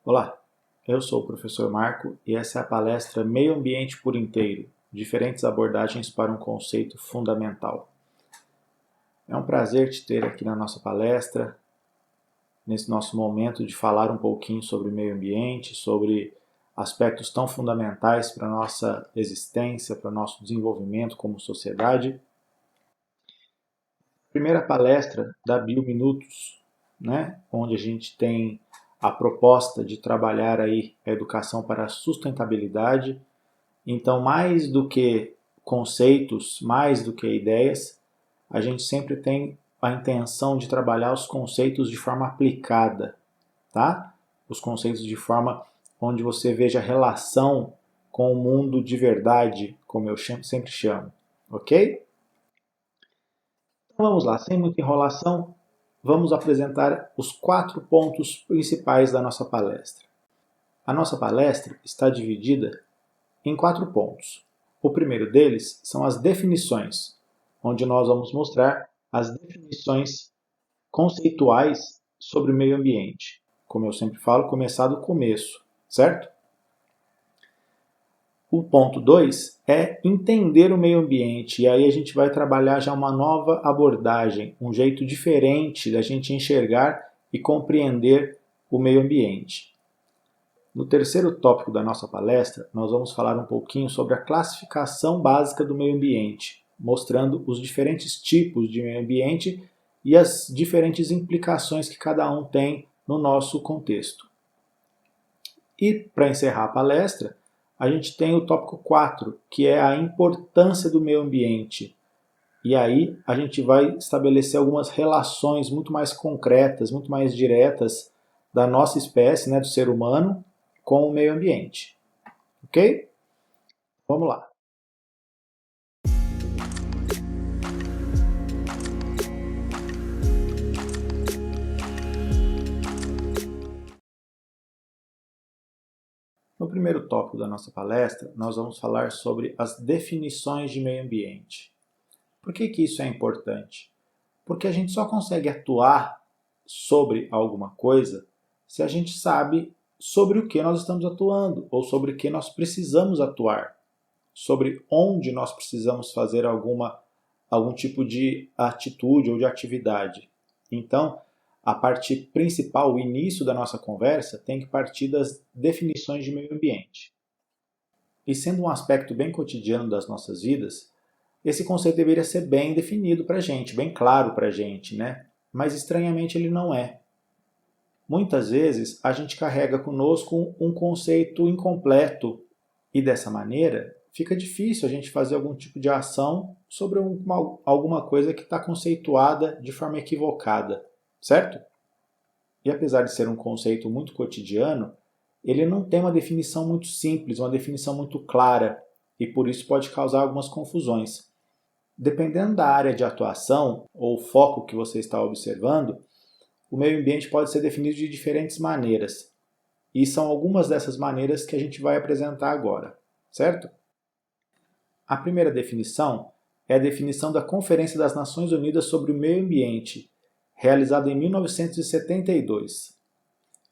Olá, eu sou o professor Marco e essa é a palestra Meio Ambiente por Inteiro, diferentes abordagens para um conceito fundamental. É um prazer te ter aqui na nossa palestra, nesse nosso momento de falar um pouquinho sobre meio ambiente, sobre aspectos tão fundamentais para a nossa existência, para o nosso desenvolvimento como sociedade. Primeira palestra da BioMinutos, onde a gente tem a proposta de trabalhar aí a educação para a sustentabilidade. Então, mais do que conceitos, mais do que ideias, a gente sempre tem a intenção de trabalhar os conceitos de forma aplicada, tá? Os conceitos de forma onde você veja a relação com o mundo de verdade, como eu sempre chamo, ok? Então vamos lá, sem muita enrolação, vamos apresentar os 4 pontos principais da nossa palestra. A nossa palestra está dividida em 4 pontos. O primeiro deles são as definições, onde nós vamos mostrar as definições conceituais sobre o meio ambiente. Como eu sempre falo, começar do começo, certo? O ponto 2 é entender o meio ambiente, e aí a gente vai trabalhar já uma nova abordagem, um jeito diferente da gente enxergar e compreender o meio ambiente. No terceiro tópico da nossa palestra, nós vamos falar um pouquinho sobre a classificação básica do meio ambiente, mostrando os diferentes tipos de meio ambiente e as diferentes implicações que cada um tem no nosso contexto. E para encerrar a palestra, a gente tem o tópico 4, que é a importância do meio ambiente. E aí a gente vai estabelecer algumas relações muito mais concretas, muito mais diretas da nossa espécie, do ser humano, com o meio ambiente. Ok? Vamos lá. No primeiro tópico da nossa palestra, nós vamos falar sobre as definições de meio ambiente. Por que isso é importante? Porque a gente só consegue atuar sobre alguma coisa se a gente sabe sobre o que nós estamos atuando ou sobre o que nós precisamos atuar, sobre onde nós precisamos fazer algum tipo de atitude ou de atividade. Então, a parte principal, o início da nossa conversa, tem que partir das definições de meio ambiente. E sendo um aspecto bem cotidiano das nossas vidas, esse conceito deveria ser bem definido para a gente, bem claro para a gente, Mas estranhamente ele não é. Muitas vezes a gente carrega conosco um conceito incompleto e dessa maneira fica difícil a gente fazer algum tipo de ação sobre alguma coisa que está conceituada de forma equivocada, certo? E apesar de ser um conceito muito cotidiano, ele não tem uma definição muito simples, uma definição muito clara, e por isso pode causar algumas confusões. Dependendo da área de atuação ou foco que você está observando, o meio ambiente pode ser definido de diferentes maneiras. E são algumas dessas maneiras que a gente vai apresentar agora, certo? A primeira definição é a definição da Conferência das Nações Unidas sobre o Meio Ambiente, realizada em 1972.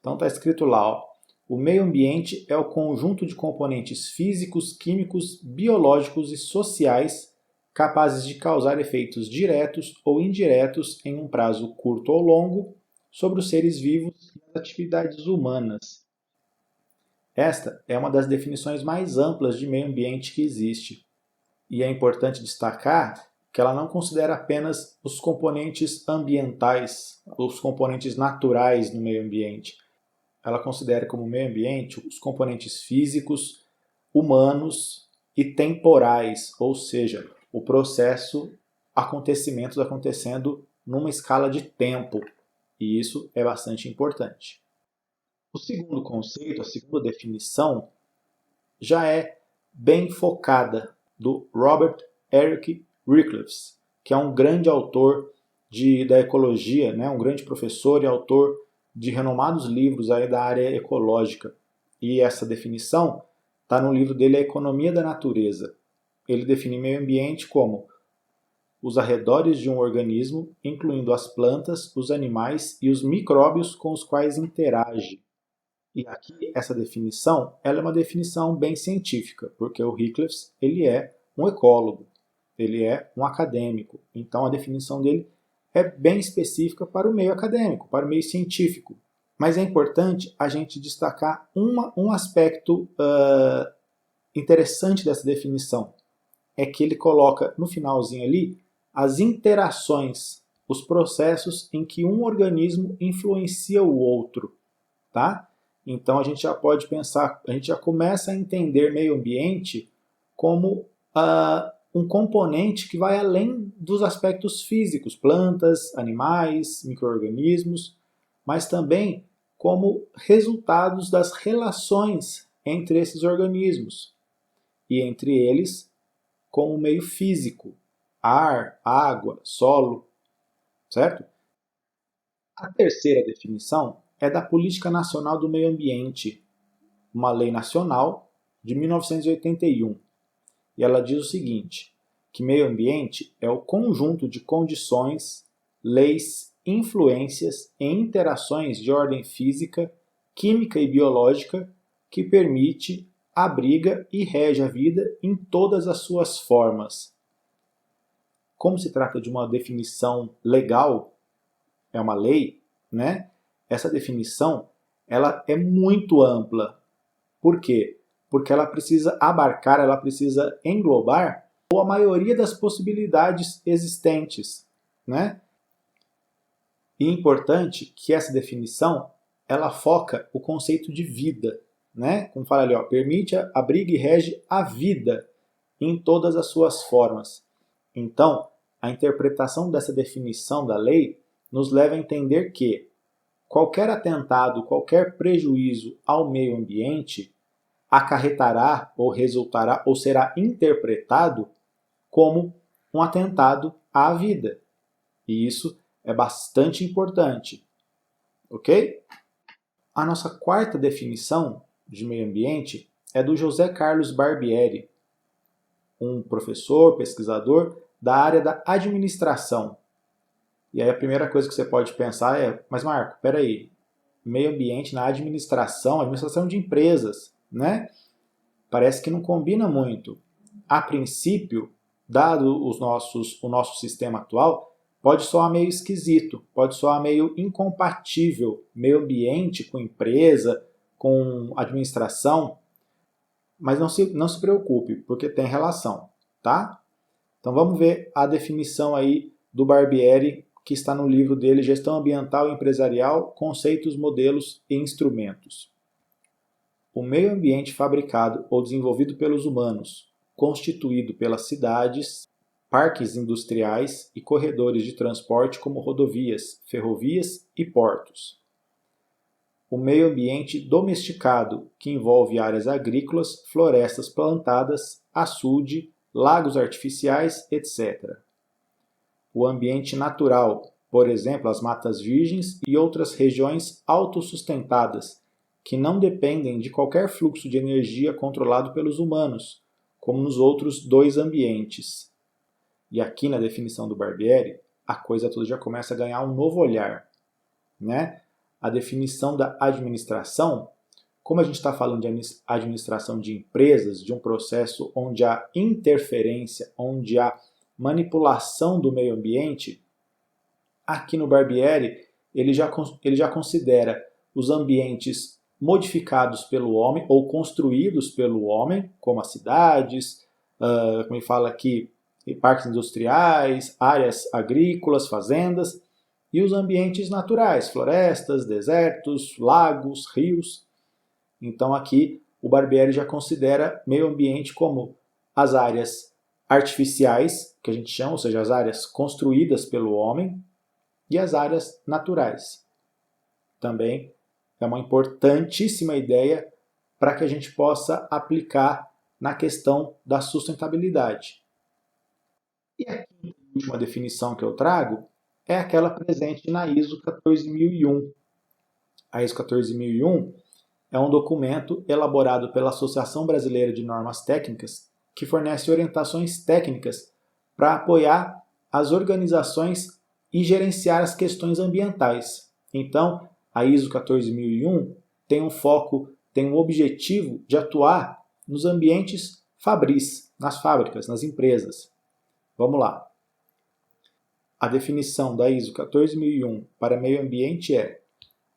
Então está escrito lá, o meio ambiente é o conjunto de componentes físicos, químicos, biológicos e sociais capazes de causar efeitos diretos ou indiretos em um prazo curto ou longo sobre os seres vivos e as atividades humanas. Esta é uma das definições mais amplas de meio ambiente que existe. E é importante destacar que ela não considera apenas os componentes ambientais, os componentes naturais no meio ambiente. Ela considera como meio ambiente os componentes físicos, humanos e temporais, ou seja, o processo, acontecimentos acontecendo numa escala de tempo. E isso é bastante importante. O segundo conceito, a segunda definição, já é bem focada, do Robert Eric Ricklefs, que é um grande autor da ecologia, um grande professor e autor de renomados livros aí da área ecológica. E essa definição está no livro dele, A Economia da Natureza. Ele define meio ambiente como os arredores de um organismo, incluindo as plantas, os animais e os micróbios com os quais interage. E aqui, essa definição, ela é uma definição bem científica, porque o Rickliff, ele é um ecólogo, ele é um acadêmico. Então, a definição dele é bem específica para o meio acadêmico, para o meio científico. Mas é importante a gente destacar um aspecto interessante dessa definição. É que ele coloca no finalzinho ali as interações, os processos em que um organismo influencia o outro, tá? Então a gente já pode pensar, a gente já começa a entender meio ambiente como um componente que vai além dos aspectos físicos, plantas, animais, micro-organismos, mas também como resultados das relações entre esses organismos e entre eles com o meio físico, ar, água, solo, certo? A terceira definição é da Política Nacional do Meio Ambiente, uma lei nacional de 1981. E ela diz o seguinte, que meio ambiente é o conjunto de condições, leis, influências e interações de ordem física, química e biológica que permite, abriga e rege a vida em todas as suas formas. Como se trata de uma definição legal, é uma lei, né? Essa definição ela é muito ampla. Por quê? Porque ela precisa abarcar, ela precisa englobar a maioria das possibilidades existentes, né? E é importante que essa definição ela foca o conceito de vida, né? Como fala ali, ó, permite, abriga e rege a vida em todas as suas formas. Então, a interpretação dessa definição da lei nos leva a entender que qualquer atentado, qualquer prejuízo ao meio ambiente acarretará ou resultará ou será interpretado como um atentado à vida. E isso é bastante importante, ok? A nossa quarta definição de meio ambiente é do José Carlos Barbieri, um professor, pesquisador da área da administração. E aí a primeira coisa que você pode pensar é, mas Marco, peraí, meio ambiente na administração de empresas, né? Parece que não combina muito. A princípio, dado o nosso sistema atual, pode soar meio esquisito, pode soar meio incompatível, meio ambiente com empresa, com administração, mas não se preocupe, porque tem relação, tá? Então vamos ver a definição aí do Barbieri, que está no livro dele Gestão Ambiental e Empresarial, Conceitos, Modelos e Instrumentos. O meio ambiente fabricado ou desenvolvido pelos humanos, constituído pelas cidades, parques industriais e corredores de transporte como rodovias, ferrovias e portos. O meio ambiente domesticado, que envolve áreas agrícolas, florestas plantadas, açude, lagos artificiais, etc. O ambiente natural, por exemplo, as matas virgens e outras regiões autossustentadas, que não dependem de qualquer fluxo de energia controlado pelos humanos, como nos outros dois ambientes. E aqui na definição do Barbieri, a coisa toda já começa a ganhar um novo olhar, né? A definição da administração, como a gente está falando de administração de empresas, de um processo onde há interferência, onde há manipulação do meio ambiente, aqui no Barbieri ele já considera os ambientes modificados pelo homem ou construídos pelo homem, como as cidades, como ele fala aqui, parques industriais, áreas agrícolas, fazendas, e os ambientes naturais, florestas, desertos, lagos, rios. Então aqui o Barbieri já considera meio ambiente como as áreas artificiais, que a gente chama, ou seja, as áreas construídas pelo homem, e as áreas naturais. Também é uma importantíssima ideia para que a gente possa aplicar na questão da sustentabilidade. E aqui, a última definição que eu trago é aquela presente na ISO 14001. A ISO 14001 é um documento elaborado pela Associação Brasileira de Normas Técnicas que fornece orientações técnicas para apoiar as organizações e gerenciar as questões ambientais. Então, a ISO 14001 tem um foco, tem um objetivo de atuar nos ambientes fabris, nas fábricas, nas empresas. Vamos lá. A definição da ISO 14001 para meio ambiente é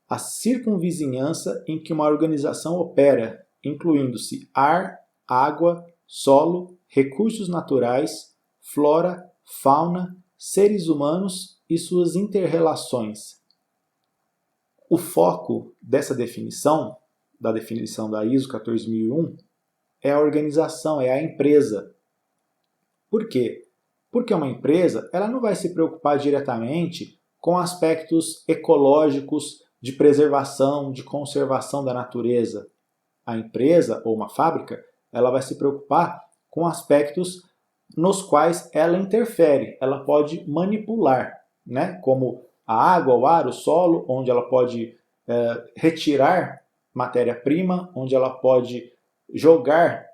a circunvizinhança em que uma organização opera, incluindo-se ar, água, solo, recursos naturais, flora, fauna, seres humanos e suas inter-relações. O foco dessa definição, da definição da ISO 14001, é a organização, é a empresa. Por quê? Porque uma empresa ela não vai se preocupar diretamente com aspectos ecológicos, de preservação, de conservação da natureza. A empresa ou uma fábrica ela vai se preocupar com aspectos nos quais ela interfere, ela pode manipular, né? Como a água, o ar, o solo, onde ela pode retirar matéria-prima, onde ela pode jogar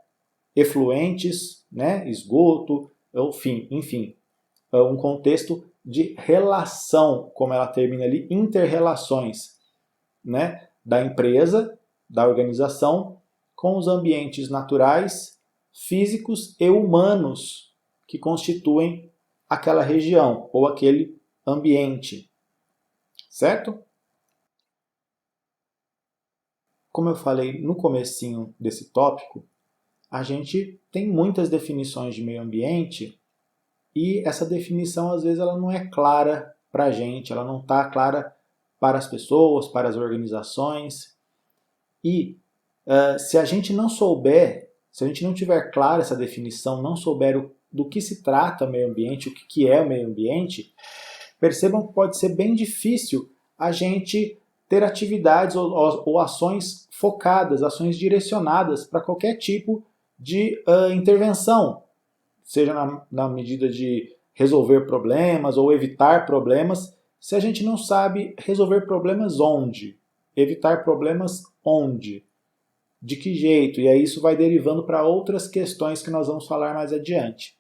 efluentes, né? Esgoto, enfim, um contexto de relação, como ela termina ali, inter-relações, né? Da empresa, da organização, com os ambientes naturais, físicos e humanos que constituem aquela região ou aquele ambiente, certo? Como eu falei no comecinho desse tópico, a gente tem muitas definições de meio ambiente e essa definição às vezes ela não é clara para a gente, ela não está clara para as pessoas, para as organizações. E se a gente não souber, se a gente não tiver clara essa definição, não souber do que se trata o meio ambiente, o que é o meio ambiente, percebam que pode ser bem difícil a gente ter atividades ou ações focadas, ações direcionadas para qualquer tipo de intervenção, seja na medida de resolver problemas ou evitar problemas, se a gente não sabe resolver problemas onde, evitar problemas onde, de que jeito, e aí isso vai derivando para outras questões que nós vamos falar mais adiante.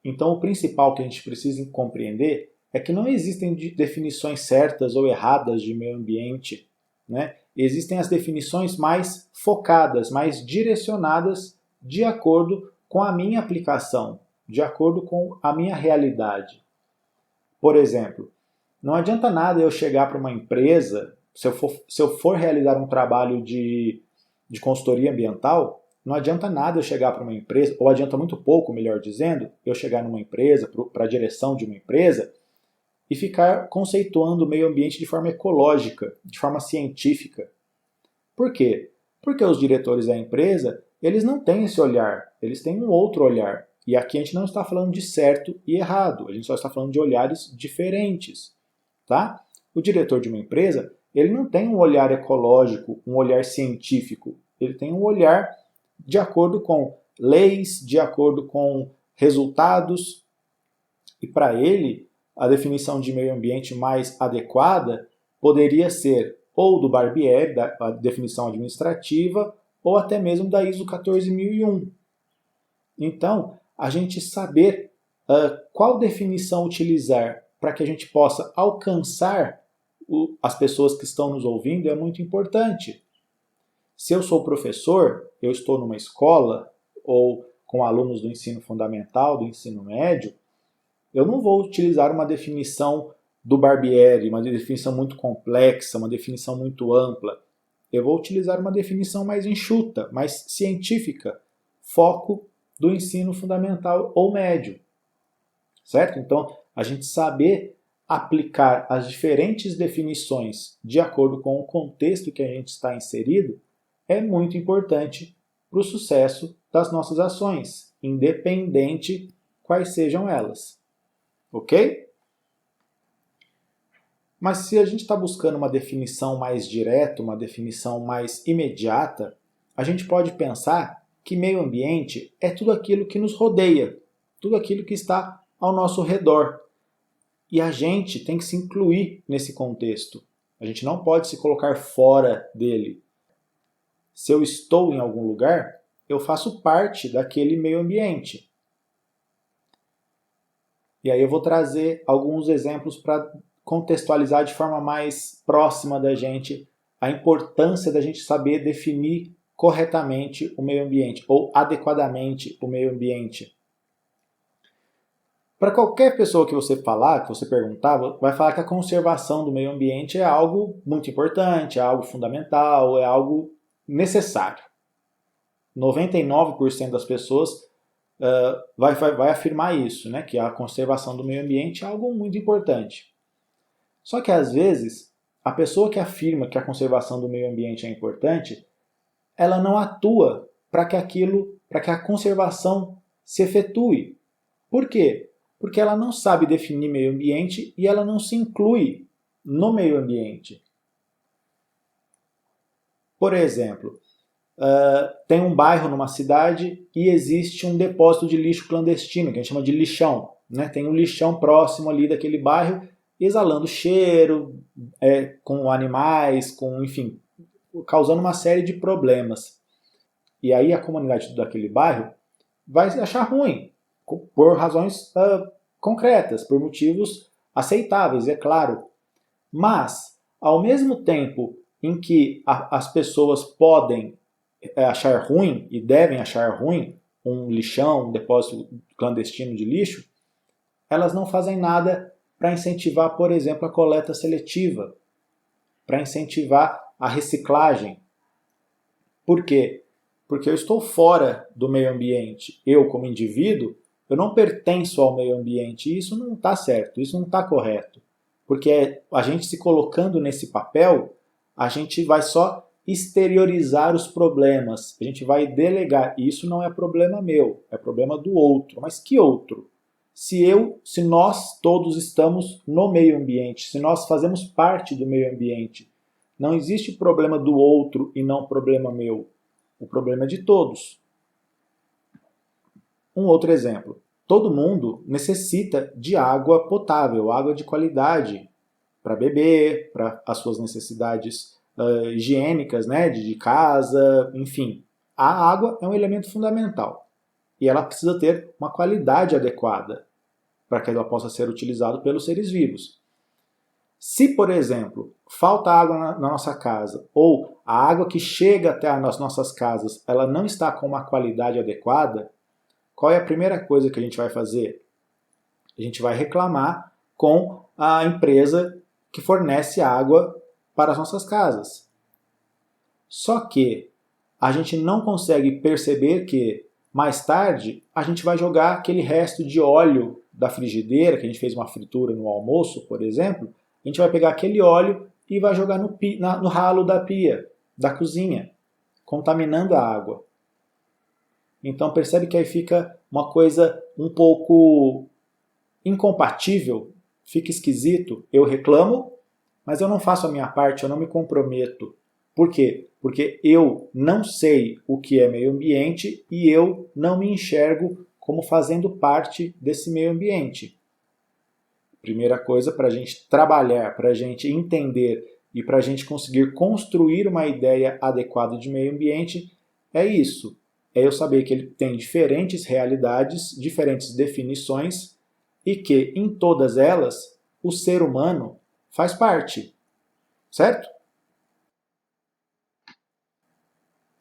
Então o principal que a gente precisa compreender é que não existem definições certas ou erradas de meio ambiente, né? Existem as definições mais focadas, mais direcionadas de acordo com a minha aplicação, de acordo com a minha realidade. Por exemplo, não adianta nada eu chegar para uma empresa, se eu for realizar um trabalho de consultoria ambiental, não adianta nada eu chegar para uma empresa, ou adianta muito pouco, melhor dizendo, eu chegar numa empresa, para a direção de uma empresa, e ficar conceituando o meio ambiente de forma ecológica, de forma científica. Por quê? Porque os diretores da empresa, eles não têm esse olhar, eles têm um outro olhar. E aqui a gente não está falando de certo e errado, a gente só está falando de olhares diferentes. Tá? O diretor de uma empresa, ele não tem um olhar ecológico, um olhar científico, ele tem um olhar de acordo com leis, de acordo com resultados, e para ele, a definição de meio ambiente mais adequada poderia ser ou do Barbieri, da definição administrativa, ou até mesmo da ISO 14001. Então, a gente saber qual definição utilizar para que a gente possa alcançar as pessoas que estão nos ouvindo é muito importante. Se eu sou professor, eu estou numa escola ou com alunos do ensino fundamental, do ensino médio, eu não vou utilizar uma definição do Barbieri, uma definição muito complexa, uma definição muito ampla. Eu vou utilizar uma definição mais enxuta, mais científica, foco do ensino fundamental ou médio. Certo? Então, a gente saber aplicar as diferentes definições de acordo com o contexto que a gente está inserido é muito importante para o sucesso das nossas ações, independente quais sejam elas. Ok? Mas se a gente está buscando uma definição mais direta, uma definição mais imediata, a gente pode pensar que meio ambiente é tudo aquilo que nos rodeia, tudo aquilo que está ao nosso redor. E a gente tem que se incluir nesse contexto. A gente não pode se colocar fora dele. Se eu estou em algum lugar, eu faço parte daquele meio ambiente. E aí eu vou trazer alguns exemplos para contextualizar de forma mais próxima da gente a importância da gente saber definir corretamente o meio ambiente ou adequadamente o meio ambiente. Para qualquer pessoa que você falar, que você perguntar, vai falar que a conservação do meio ambiente é algo muito importante, é algo fundamental, é algo necessário. 99% das pessoas vai afirmar isso, né? Que a conservação do meio ambiente é algo muito importante. Só que às vezes, a pessoa que afirma que a conservação do meio ambiente é importante, ela não atua para que a conservação se efetue. Por quê? Porque ela não sabe definir meio ambiente e ela não se inclui no meio ambiente. Por exemplo, tem um bairro numa cidade e existe um depósito de lixo clandestino, que a gente chama de lixão. Né? Tem um lixão próximo ali daquele bairro, exalando cheiro, com animais, enfim, causando uma série de problemas. E aí a comunidade daquele bairro vai achar ruim, por razões concretas, por motivos aceitáveis, é claro. Mas, ao mesmo tempo em que as pessoas podem achar ruim e devem achar ruim um lixão, um depósito clandestino de lixo, elas não fazem nada para incentivar, por exemplo, a coleta seletiva, para incentivar a reciclagem. Por quê? Porque eu estou fora do meio ambiente. Eu, como indivíduo, eu não pertenço ao meio ambiente e isso não está certo, isso não está correto. Porque a gente se colocando nesse papel, a gente vai só exteriorizar os problemas, a gente vai delegar. E isso não é problema meu, é problema do outro. Mas que outro? Se nós todos estamos no meio ambiente, se nós fazemos parte do meio ambiente, não existe problema do outro e não problema meu. O problema é de todos. Um outro exemplo. Todo mundo necessita de água potável, água de qualidade, para beber, para as suas necessidades higiênicas, né, de casa, enfim. A água é um elemento fundamental e ela precisa ter uma qualidade adequada para que ela possa ser utilizada pelos seres vivos. Se, por exemplo, falta água na nossa casa ou a água que chega até as nossas casas ela não está com uma qualidade adequada, qual é a primeira coisa que a gente vai fazer? A gente vai reclamar com a empresa que fornece água para as nossas casas. Só que a gente não consegue perceber que mais tarde a gente vai jogar aquele resto de óleo da frigideira, que a gente fez uma fritura no almoço, por exemplo, a gente vai pegar aquele óleo e vai jogar no ralo da pia, da cozinha, contaminando a água. Então percebe que aí fica uma coisa um pouco incompatível, fica esquisito. Eu reclamo, mas eu não faço a minha parte, eu não me comprometo. Por quê? Porque eu não sei o que é meio ambiente e eu não me enxergo como fazendo parte desse meio ambiente. Primeira coisa para a gente trabalhar, para a gente entender e para a gente conseguir construir uma ideia adequada de meio ambiente é isso. É eu saber que ele tem diferentes realidades, diferentes definições e que em todas elas o ser humano faz parte. Certo?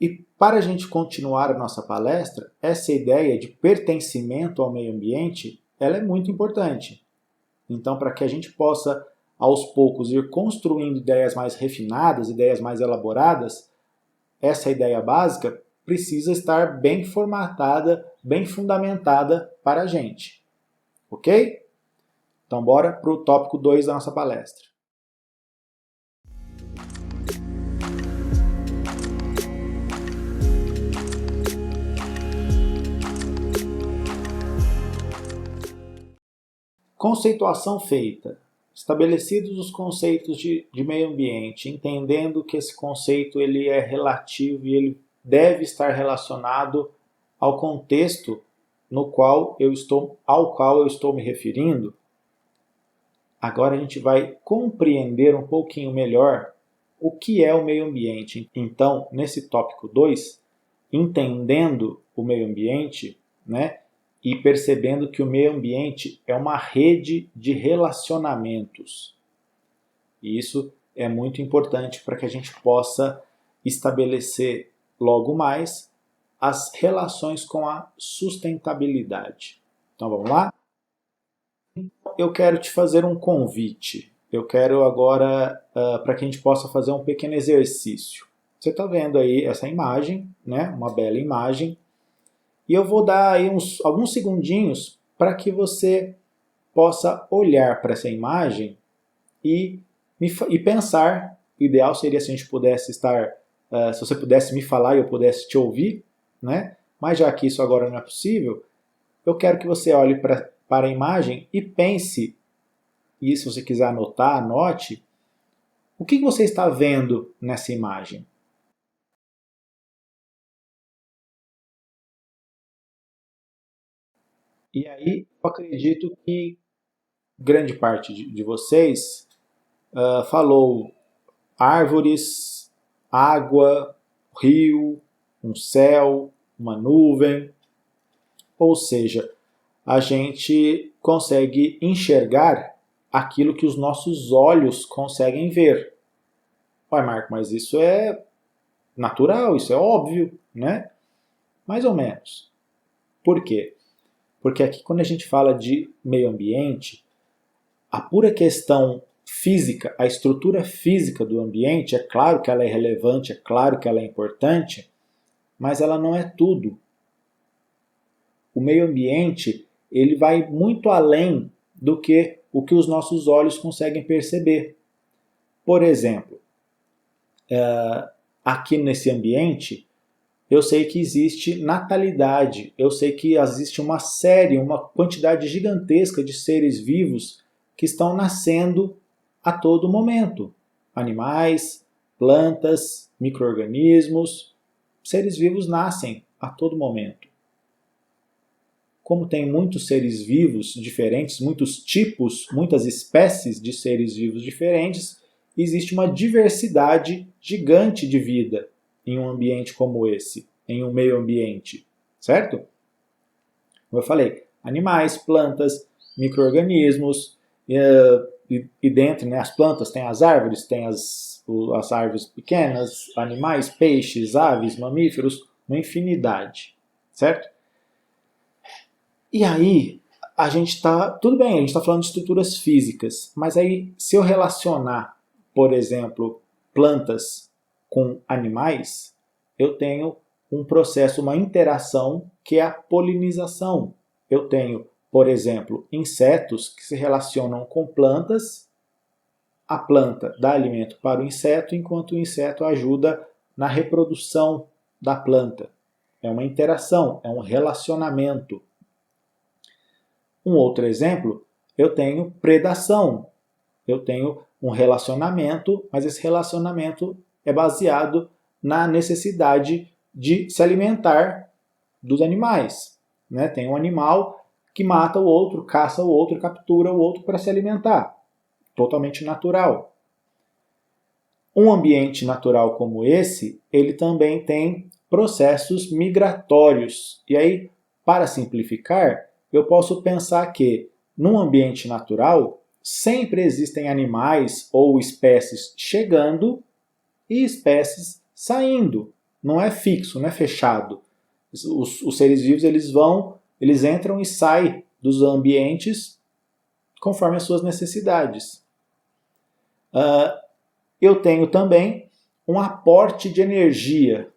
E para a gente continuar a nossa palestra, essa ideia de pertencimento ao meio ambiente, ela é muito importante. Então, para que a gente possa, aos poucos, ir construindo ideias mais refinadas, ideias mais elaboradas, essa ideia básica precisa estar bem formatada, bem fundamentada para a gente. Ok? Então, bora para o tópico 2 da nossa palestra. Conceituação feita. Estabelecidos os conceitos de meio ambiente, entendendo que esse conceito ele é relativo e ele deve estar relacionado ao contexto ao qual eu estou me referindo, agora a gente vai compreender um pouquinho melhor o que é o meio ambiente. Então, nesse tópico 2, entendendo o meio ambiente, né, e percebendo que o meio ambiente é uma rede de relacionamentos. E isso é muito importante para que a gente possa estabelecer logo mais as relações com a sustentabilidade. Então vamos lá? Eu quero te fazer um convite. Eu quero agora para que a gente possa fazer um pequeno exercício. Você está vendo aí essa imagem, né? Uma bela imagem. E eu vou dar aí alguns segundinhos para que você possa olhar para essa imagem e pensar. O ideal seria se a gente pudesse estar, se você pudesse me falar e eu pudesse te ouvir, né? Mas já que isso agora não é possível, eu quero que você olhe para a imagem e pense, e se você quiser anotar, anote, o que você está vendo nessa imagem? E aí eu acredito que grande parte de vocês falou árvores, água, rio, um céu, uma nuvem. Ou seja, a gente consegue enxergar aquilo que os nossos olhos conseguem ver. Ué, Marco, mas isso é natural, isso é óbvio, né? Mais ou menos. Por quê? Porque aqui quando a gente fala de meio ambiente, a pura questão física, a estrutura física do ambiente, é claro que ela é relevante, é claro que ela é importante, mas ela não é tudo. O meio ambiente, ele vai muito além do que o que os nossos olhos conseguem perceber. Por exemplo, aqui nesse ambiente, eu sei que existe natalidade, eu sei que existe uma quantidade gigantesca de seres vivos que estão nascendo a todo momento. Animais, plantas, micro-organismos, seres vivos nascem a todo momento. Como tem muitos seres vivos diferentes, muitos tipos, muitas espécies de seres vivos diferentes, existe uma diversidade gigante de vida em um ambiente como esse, em um meio ambiente, certo? Como eu falei, animais, plantas, micro-organismos, e dentre, né, as plantas tem as árvores, tem as árvores pequenas, animais, peixes, aves, mamíferos, uma infinidade, certo? E aí, a gente está, tudo bem, a gente está falando de estruturas físicas, mas aí se eu relacionar, por exemplo, plantas com animais, eu tenho um processo, uma interação que é a polinização. Eu tenho, por exemplo, insetos que se relacionam com plantas, a planta dá alimento para o inseto, enquanto o inseto ajuda na reprodução da planta. É uma interação, é um relacionamento. Um outro exemplo, eu tenho predação. Eu tenho um relacionamento, mas esse relacionamento é baseado na necessidade de se alimentar dos animais. Né? Tem um animal que mata o outro, caça o outro, captura o outro para se alimentar. Totalmente natural. Um ambiente natural como esse, ele também tem processos migratórios. E aí, para simplificar, eu posso pensar que, num ambiente natural, sempre existem animais ou espécies chegando e espécies saindo. Não é fixo, não é fechado. Os seres vivos eles entram e saem dos ambientes conforme as suas necessidades. Eu tenho também um aporte de energia.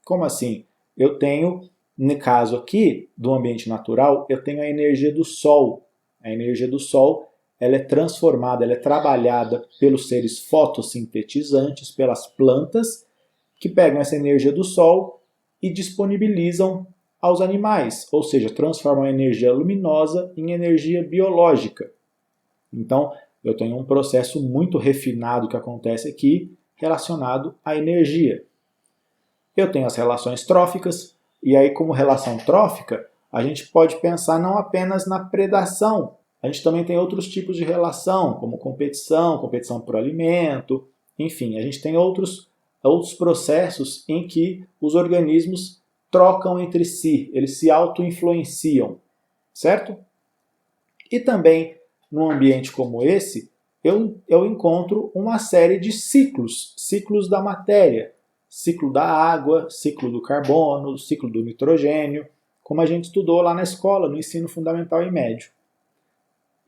Como assim? Eu tenho, no caso aqui do ambiente natural, eu tenho a energia do Sol. A energia do Sol ela é transformada, ela é trabalhada pelos seres fotossintetizantes, pelas plantas, que pegam essa energia do Sol e disponibilizam aos animais, ou seja, transformam a energia luminosa em energia biológica. Então, eu tenho um processo muito refinado que acontece aqui relacionado à energia. Eu tenho as relações tróficas, e aí como relação trófica, a gente pode pensar não apenas na predação, a gente também tem outros tipos de relação, como competição por alimento, enfim, a gente tem outros processos em que os organismos trocam entre si, eles se auto-influenciam, certo? E também, num ambiente como esse, eu encontro uma série de ciclos, ciclos da matéria, ciclo da água, ciclo do carbono, ciclo do nitrogênio, como a gente estudou lá na escola, no ensino fundamental e médio.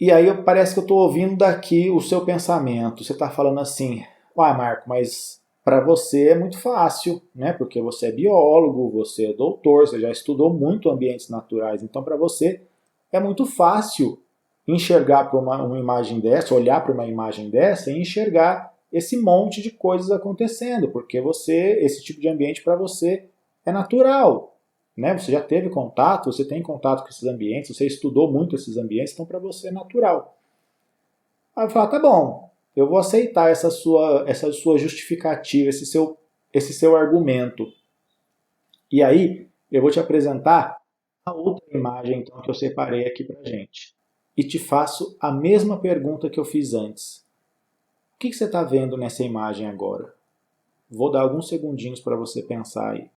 E aí parece que eu estou ouvindo daqui o seu pensamento. Você está falando assim, Marco, mas para você é muito fácil, né? Porque você é biólogo, você é doutor, você já estudou muito ambientes naturais. Então, para você é muito fácil enxergar para uma imagem dessa, olhar para uma imagem dessa e enxergar esse monte de coisas acontecendo, porque esse tipo de ambiente para você é natural, né? Você já teve contato, você tem contato com esses ambientes, você estudou muito esses ambientes, então para você é natural. Aí eu falo, tá bom, eu vou aceitar essa sua justificativa, esse seu argumento. E aí eu vou te apresentar a outra imagem então, que eu separei aqui para gente. E te faço a mesma pergunta que eu fiz antes. O que você está vendo nessa imagem agora? Vou dar alguns segundinhos para você pensar aí.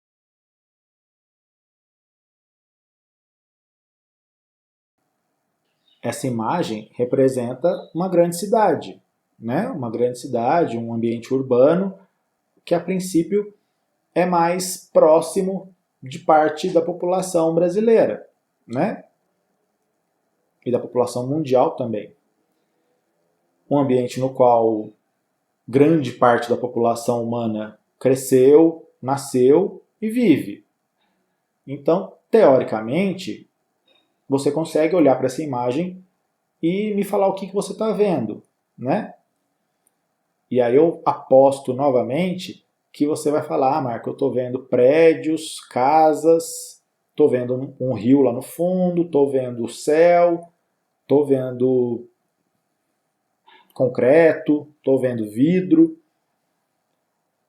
Essa imagem representa uma grande cidade, né? Uma grande cidade, um ambiente urbano, que a princípio é mais próximo de parte da população brasileira, né? E da população mundial também. Um ambiente no qual grande parte da população humana cresceu, nasceu e vive. Então, teoricamente, você consegue olhar para essa imagem e me falar o que você está vendo, né? E aí eu aposto novamente que você vai falar, Marco, eu estou vendo prédios, casas, estou vendo um rio lá no fundo, estou vendo o céu, estou vendo concreto, estou vendo vidro.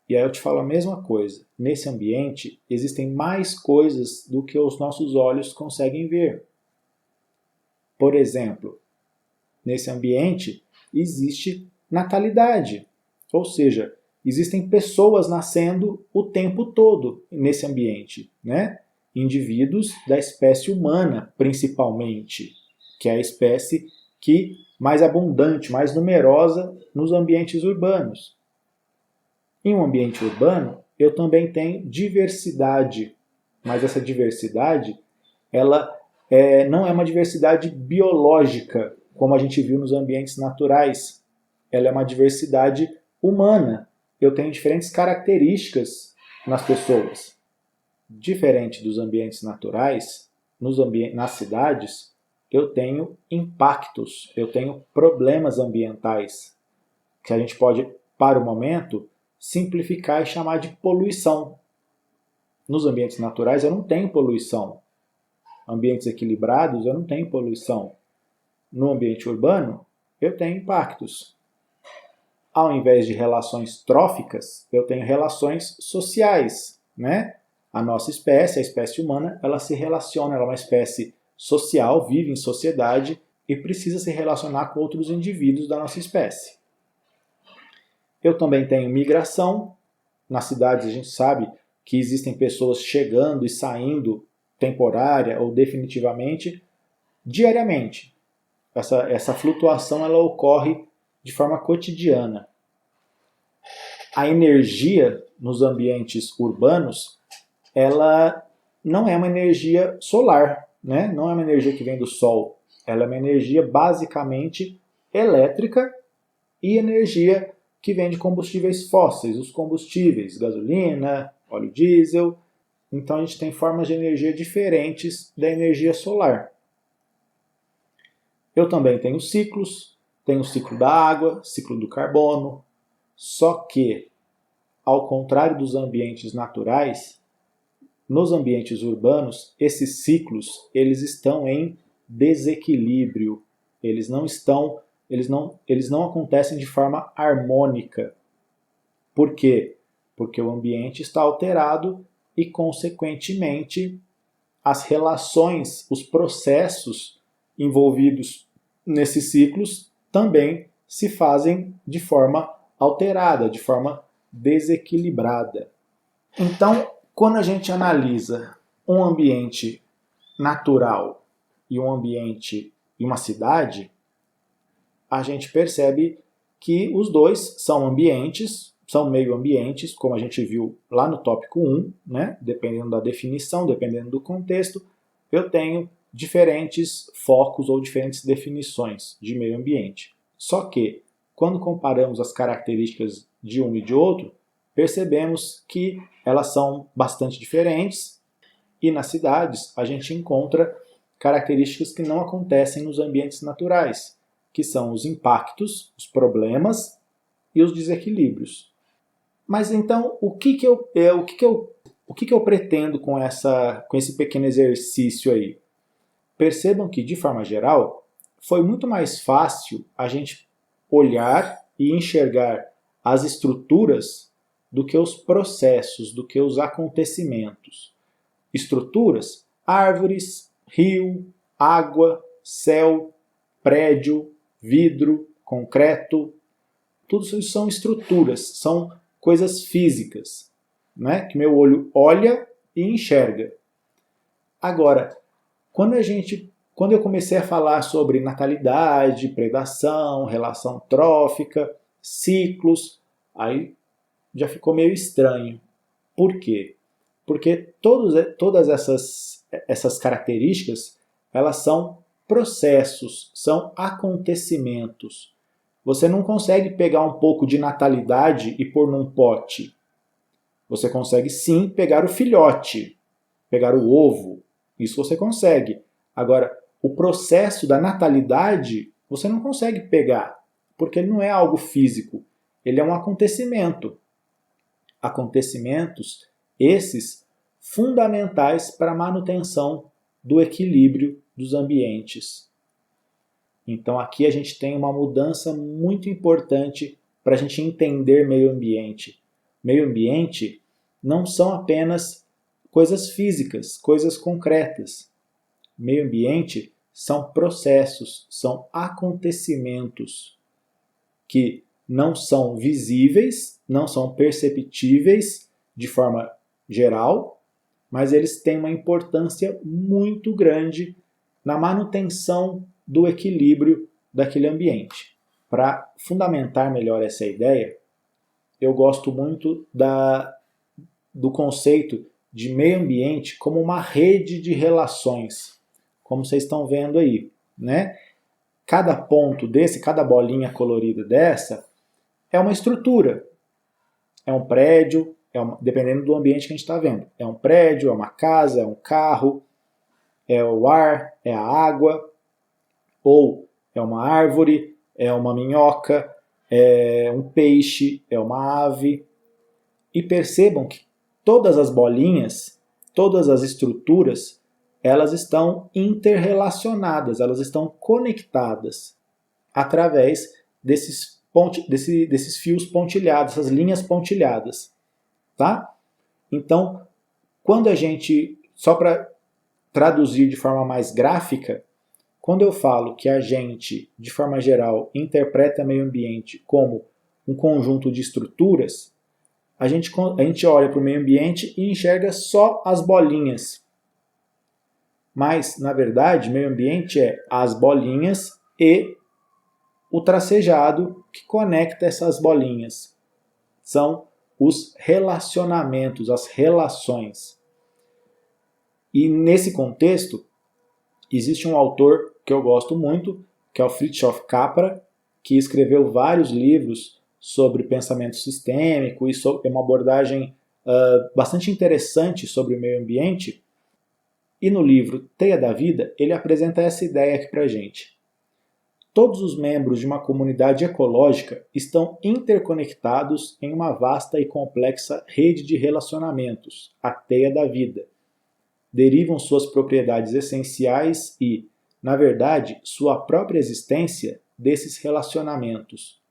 E aí eu te falo a mesma coisa. Nesse ambiente existem mais coisas do que os nossos olhos conseguem ver. Por exemplo, nesse ambiente existe natalidade, ou seja, existem pessoas nascendo o tempo todo nesse ambiente, né? Indivíduos da espécie humana, principalmente, que é a espécie que mais abundante, mais numerosa nos ambientes urbanos. Em um ambiente urbano, eu também tenho diversidade, mas essa diversidade, ela não é uma diversidade biológica, como a gente viu nos ambientes naturais. Ela é uma diversidade humana. Eu tenho diferentes características nas pessoas. Diferente dos ambientes naturais, nas cidades, eu tenho impactos, eu tenho problemas ambientais, que a gente pode, para o momento, simplificar e chamar de poluição. Nos ambientes naturais eu não tenho poluição. Ambientes equilibrados eu não tenho poluição. No ambiente urbano eu tenho impactos. Ao invés de relações tróficas, eu tenho relações sociais, né? A nossa espécie, a espécie humana, ela se relaciona, ela é uma espécie social, vive em sociedade e precisa se relacionar com outros indivíduos da nossa espécie. Eu também tenho migração. Nas cidades a gente sabe que existem pessoas chegando e saindo temporária ou definitivamente diariamente. Essa flutuação ela ocorre de forma cotidiana. A energia nos ambientes urbanos, ela não é uma energia solar, né? Não é uma energia que vem do sol. Ela é uma energia basicamente elétrica e energia que vem de combustíveis fósseis, os combustíveis, gasolina, óleo diesel. Então a gente tem formas de energia diferentes da energia solar. Eu também tenho ciclos, tenho o ciclo da água, ciclo do carbono, só que, ao contrário dos ambientes naturais, nos ambientes urbanos, esses ciclos eles estão em desequilíbrio, eles não acontecem de forma harmônica. Por quê? Porque o ambiente está alterado e, consequentemente, as relações, os processos envolvidos nesses ciclos também se fazem de forma alterada, de forma desequilibrada. Então, quando a gente analisa um ambiente natural e um ambiente e uma cidade, a gente percebe que os dois são ambientes, são meio ambientes, como a gente viu lá no tópico 1, né? Dependendo da definição, dependendo do contexto, eu tenho diferentes focos ou diferentes definições de meio ambiente. Só que, quando comparamos as características de um e de outro, percebemos que elas são bastante diferentes e nas cidades a gente encontra características que não acontecem nos ambientes naturais, que são os impactos, os problemas e os desequilíbrios. Mas então, o que eu pretendo com esse pequeno exercício aí? Percebam que, de forma geral, foi muito mais fácil a gente olhar e enxergar as estruturas do que os processos, do que os acontecimentos. Estruturas, árvores, rio, água, céu, prédio, vidro, concreto, tudo isso são estruturas, são coisas físicas, né? Que meu olho olha e enxerga. Agora, quando eu comecei a falar sobre natalidade, predação, relação trófica, ciclos, aí já ficou meio estranho. Por quê? Porque todas essas características, elas são processos, são acontecimentos. Você não consegue pegar um pouco de natalidade e pôr num pote. Você consegue sim pegar o filhote, pegar o ovo. Isso você consegue. Agora, o processo da natalidade, você não consegue pegar, porque ele não é algo físico. Ele é um acontecimento. Acontecimentos, esses, fundamentais para a manutenção do equilíbrio dos ambientes. Então aqui a gente tem uma mudança muito importante para a gente entender meio ambiente. Meio ambiente não são apenas coisas físicas, coisas concretas. Meio ambiente são processos, são acontecimentos que não são visíveis, não são perceptíveis de forma geral, mas eles têm uma importância muito grande na manutenção do equilíbrio daquele ambiente. Para fundamentar melhor essa ideia, eu gosto muito do conceito de meio ambiente como uma rede de relações, como vocês estão vendo aí, né? Cada ponto desse, cada bolinha colorida dessa, é uma estrutura. É um prédio, dependendo do ambiente que a gente está vendo. É um prédio, é uma casa, é um carro, é o ar, é a água, ou é uma árvore, é uma minhoca, é um peixe, é uma ave. E percebam que todas as bolinhas, todas as estruturas, elas estão interrelacionadas, elas estão conectadas através desses fios pontilhados, essas linhas pontilhadas. Tá? Então, quando a gente, só para traduzir de forma mais gráfica, quando eu falo que a gente, de forma geral, interpreta meio ambiente como um conjunto de estruturas, a gente olha para o meio ambiente e enxerga só as bolinhas. Mas, na verdade, meio ambiente é as bolinhas e o tracejado que conecta essas bolinhas. São os relacionamentos, as relações. E nesse contexto, existe um autor que eu gosto muito, que é o Fritjof Capra, que escreveu vários livros sobre pensamento sistêmico e sobre uma abordagem bastante interessante sobre o meio ambiente. E no livro Teia da Vida, ele apresenta essa ideia aqui para a gente. Todos os membros de uma comunidade ecológica estão interconectados em uma vasta e complexa rede de relacionamentos, a teia da vida. Derivam suas propriedades essenciais e, na verdade, sua própria existência desses relacionamentos.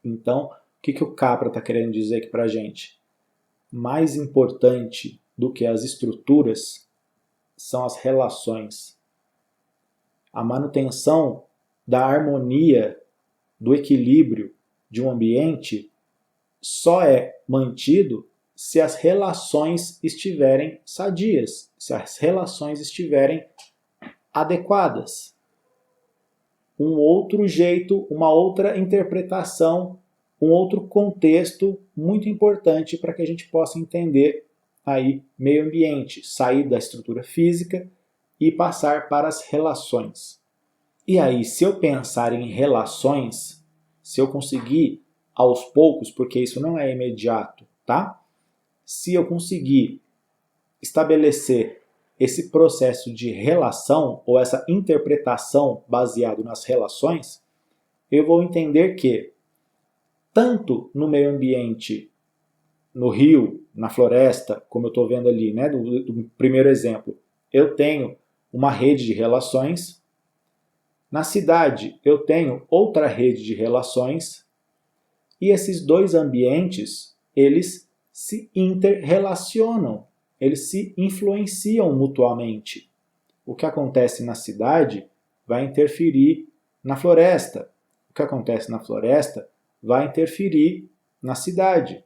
Então, o que o Capra está querendo dizer aqui para a gente? Mais importante do que as estruturas são as relações. A manutenção da harmonia, do equilíbrio de um ambiente só é mantido se as relações estiverem sadias, se as relações estiverem adequadas. um outro jeito, uma outra interpretação, um outro contexto muito importante para que a gente possa entender aí meio ambiente, sair da estrutura física e passar para as relações. E aí, se eu pensar em relações, se eu conseguir aos poucos, porque isso não é imediato, tá? Se eu conseguir estabelecer esse processo de relação ou essa interpretação baseado nas relações, eu vou entender que tanto no meio ambiente, no rio, na floresta, como eu estou vendo ali, né, do primeiro exemplo, eu tenho uma rede de relações. Na cidade, eu tenho outra rede de relações. E esses dois ambientes, eles se interrelacionam, eles se influenciam mutuamente. O que acontece na cidade vai interferir na floresta. O que acontece na floresta vai interferir na cidade.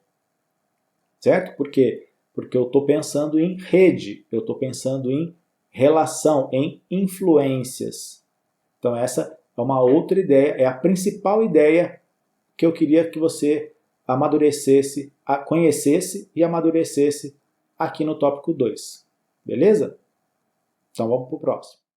Certo? Por quê? Porque eu estou pensando em rede, eu estou pensando em relação, em influências. Então essa é uma outra ideia, é a principal ideia que eu queria que você amadurecesse, conhecesse e amadurecesse aqui no tópico 2. Beleza? Então vamos para o próximo.